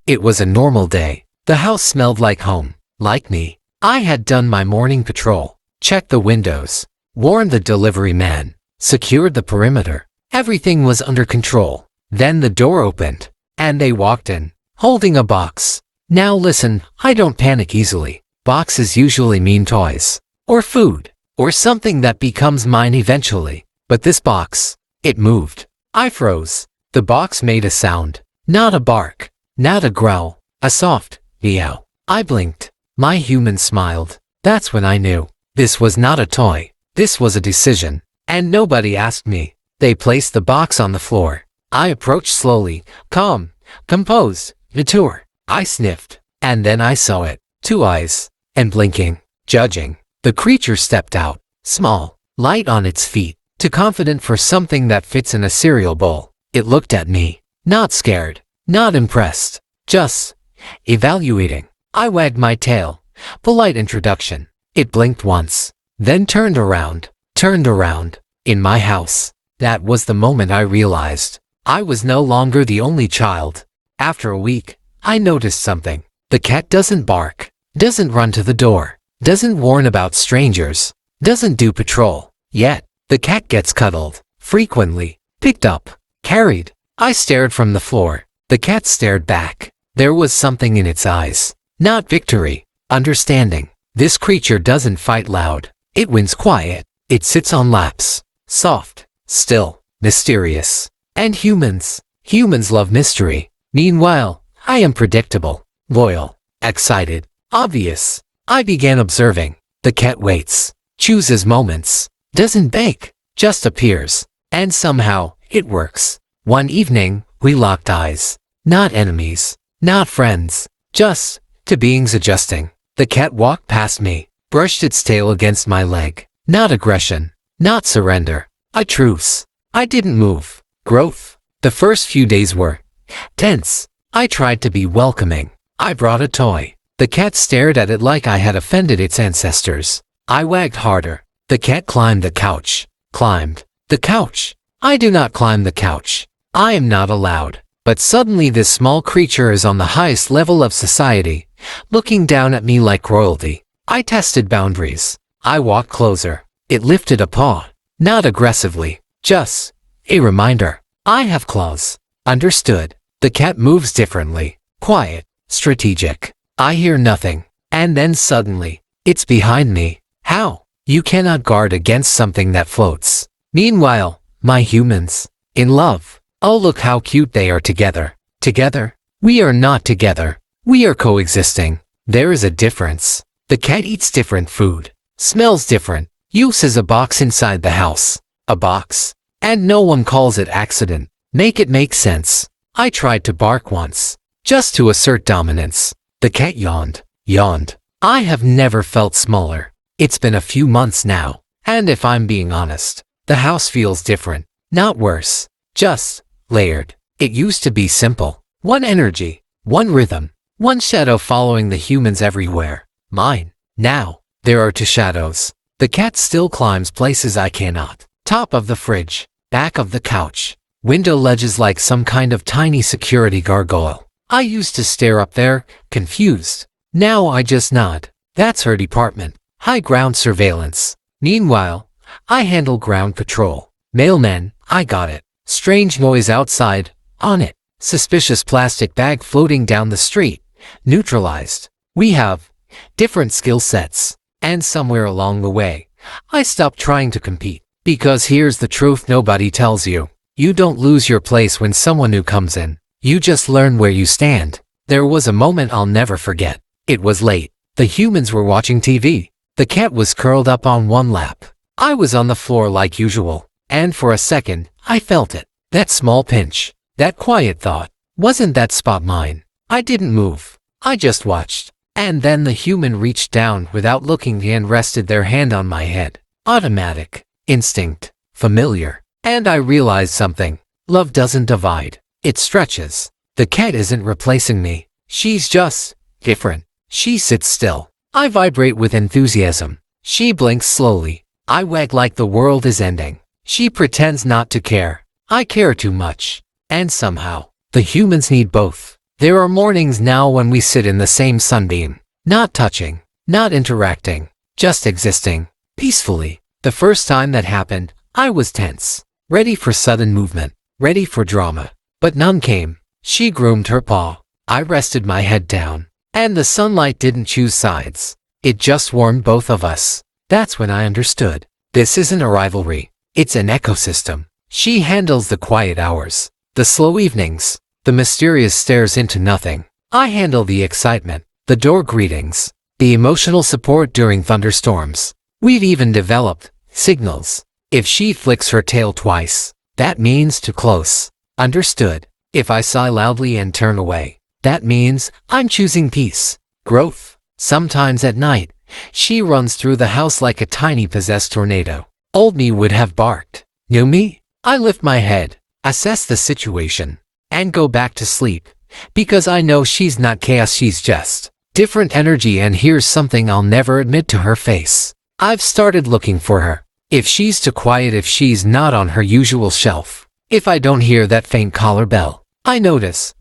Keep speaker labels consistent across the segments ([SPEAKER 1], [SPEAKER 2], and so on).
[SPEAKER 1] It was a normal day. The house smelled like home, like me. I had done my morning patrol, checked the windows, warned the delivery man, secured the perimeter. Everything was under control. Then the door opened, and they walked in, holding a box. Now listen, I don't panic easily. Boxes usually mean toys, or food, or something that becomes mine eventually. But this box, it moved. I froze. The box made a sound. Not a bark, not a growl, a soft meow. I blinked. My human smiled. That's when I knew. This was not a toy. This was a decision. And nobody asked me. They placed the box on the floor. I approached slowly, calm, composed, mature. I sniffed. And then I saw it. 2 eyes. And blinking, judging. The creature stepped out. Small, light on its feet. Too confident for something that fits in a cereal bowl. It looked at me. Not scared. Not impressed. Just evaluating. I wagged my tail. Polite introduction. It blinked once. Then turned around. Turned around. In my house. That was the moment I realized I was no longer the only child. After a week, I noticed something. The cat doesn't bark. Doesn't run to the door. Doesn't warn about strangers. Doesn't do patrol. Yet, the cat gets cuddled. Frequently. Picked up. Carried. I stared from the floor. The cat stared back. There was something in its eyes. Not victory. Understanding. This creature doesn't fight loud. It wins quiet. It sits on laps. Soft. Still. Mysterious. And humans. Humans love mystery. Meanwhile, I am predictable. Loyal. Excited. Obvious. I began observing. The cat waits. Chooses moments. Doesn't beg. Just appears. And somehow, it works. One evening, we locked eyes. Not enemies. Not friends. Just two beings adjusting. The cat walked past me. Brushed its tail against my leg. Not aggression. Not surrender. A truce. I didn't move. Growth. The first few days were tense. I tried to be welcoming. I brought a toy. The cat stared at it like I had offended its ancestors. I wagged harder. The cat climbed the couch. Climbed the couch. I do not climb the couch. I am not allowed. But suddenly this small creature is on the highest level of society, looking down at me like royalty. I tested boundaries. I walked closer. It lifted a paw. Not aggressively. Just a reminder. I have claws. Understood. The cat moves differently. Quiet. Strategic. I hear nothing. And then suddenly, it's behind me. How? You cannot guard against something that floats. Meanwhile, my humans. In love. Oh, look how cute they are together. Together? We are not together. We are coexisting. There is a difference. The cat eats different food. Smells different. Uses a box inside the house. A box. And no one calls it accident. Make it make sense. I tried to bark once. Just to assert dominance. The cat yawned. Yawned. I have never felt smaller. It's been a few months now. And if I'm being honest, the house feels different. Not worse. Just layered. It used to be simple. One energy. One rhythm. One shadow following the humans everywhere. Mine. Now, there are 2 shadows. The cat still climbs places I cannot. Top of the fridge. Back of the couch. Window ledges like some kind of tiny security gargoyle. I used to stare up there, confused. Now I just nod. That's her department. High ground surveillance. Meanwhile, I handle ground patrol. Mailman, I got it. Strange noise outside. On it. Suspicious plastic bag floating down the street. Neutralized. We have different skill sets. And somewhere along the way, I stopped trying to compete. Because here's the truth nobody tells you. You don't lose your place when someone new comes in. You just learn where you stand. There was a moment I'll never forget. It was late. The humans were watching TV. The cat was curled up on one lap. I was on the floor like usual. And for a second, I felt it. That small pinch. That quiet thought. Wasn't that spot mine? I didn't move. I just watched. And then the human reached down without looking and rested their hand on my head. Automatic. Instinct. Familiar. And I realized something. Love doesn't divide. It stretches. The cat isn't replacing me. She's just different. She sits still. I vibrate with enthusiasm. She blinks slowly. I wag like the world is ending. She pretends not to care. I care too much. And somehow, the humans need both. There are mornings now when we sit in the same sunbeam, not touching, not interacting, just existing, peacefully. The first time that happened, I was tense, ready for sudden movement, ready for drama. But none came. She groomed her paw. I rested my head down. And the sunlight didn't choose sides. It just warmed both of us. That's when I understood. This isn't a rivalry. It's an ecosystem. She handles the quiet hours, the slow evenings, the mysterious stares into nothing. I handle the excitement, the door greetings, the emotional support during thunderstorms. We've even developed signals. If she flicks her tail twice, that means too close. Understood. If I sigh loudly and turn away, that means I'm choosing peace, growth. Sometimes at night, she runs through the house like a tiny possessed tornado. Old me would have barked. New me? I lift my head, assess the situation, and go back to sleep. Because I know she's not chaos, she's just different energy. And here's something I'll never admit to her face. I've started looking for her. If she's too quiet, if she's not on her usual shelf, if I don't hear that faint collar bell, I notice.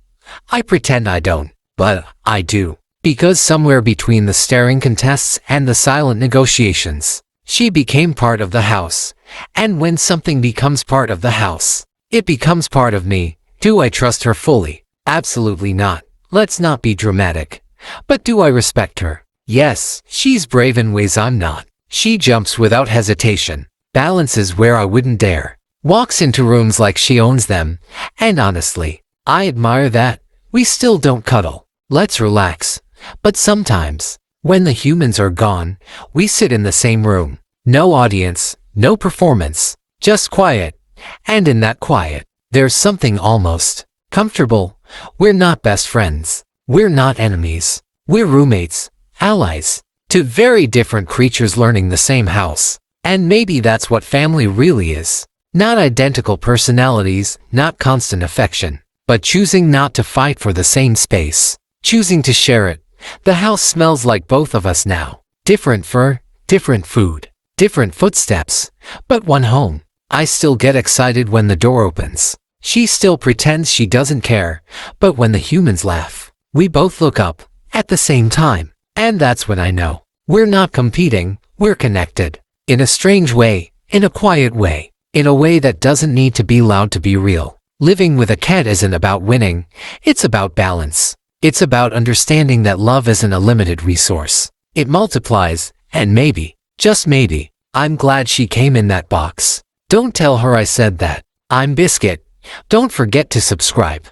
[SPEAKER 1] I pretend I don't, but I do. Because somewhere between the staring contests and the silent negotiations, she became part of the house. And when something becomes part of the house, it becomes part of me. Do I trust her fully? Absolutely not. Let's not be dramatic. But do I respect her? Yes, she's brave in ways I'm not. She jumps without hesitation, balances where I wouldn't dare, walks into rooms like she owns them. And honestly, I admire that. We still don't cuddle. Let's relax. But sometimes, when the humans are gone, we sit in the same room. No audience, no performance, just quiet. And in that quiet, there's something almost comfortable. We're not best friends. We're not enemies. We're roommates, allies, two very different creatures learning the same house. And maybe that's what family really is. Not identical personalities, not constant affection, but choosing not to fight for the same space, choosing to share it. The house smells like both of us now. Different fur, different food, different footsteps, but one home. I still get excited when the door opens. She still pretends she doesn't care, but when the humans laugh, we both look up at the same time. And that's when I know. We're not competing, we're connected. In a strange way, in a quiet way, in a way that doesn't need to be loud to be real. Living with a cat isn't about winning, it's about balance. It's about understanding that love isn't a limited resource. It multiplies, and maybe, just maybe, I'm glad she came in that box. Don't tell her I said that. I'm Biscuit. Don't forget to subscribe.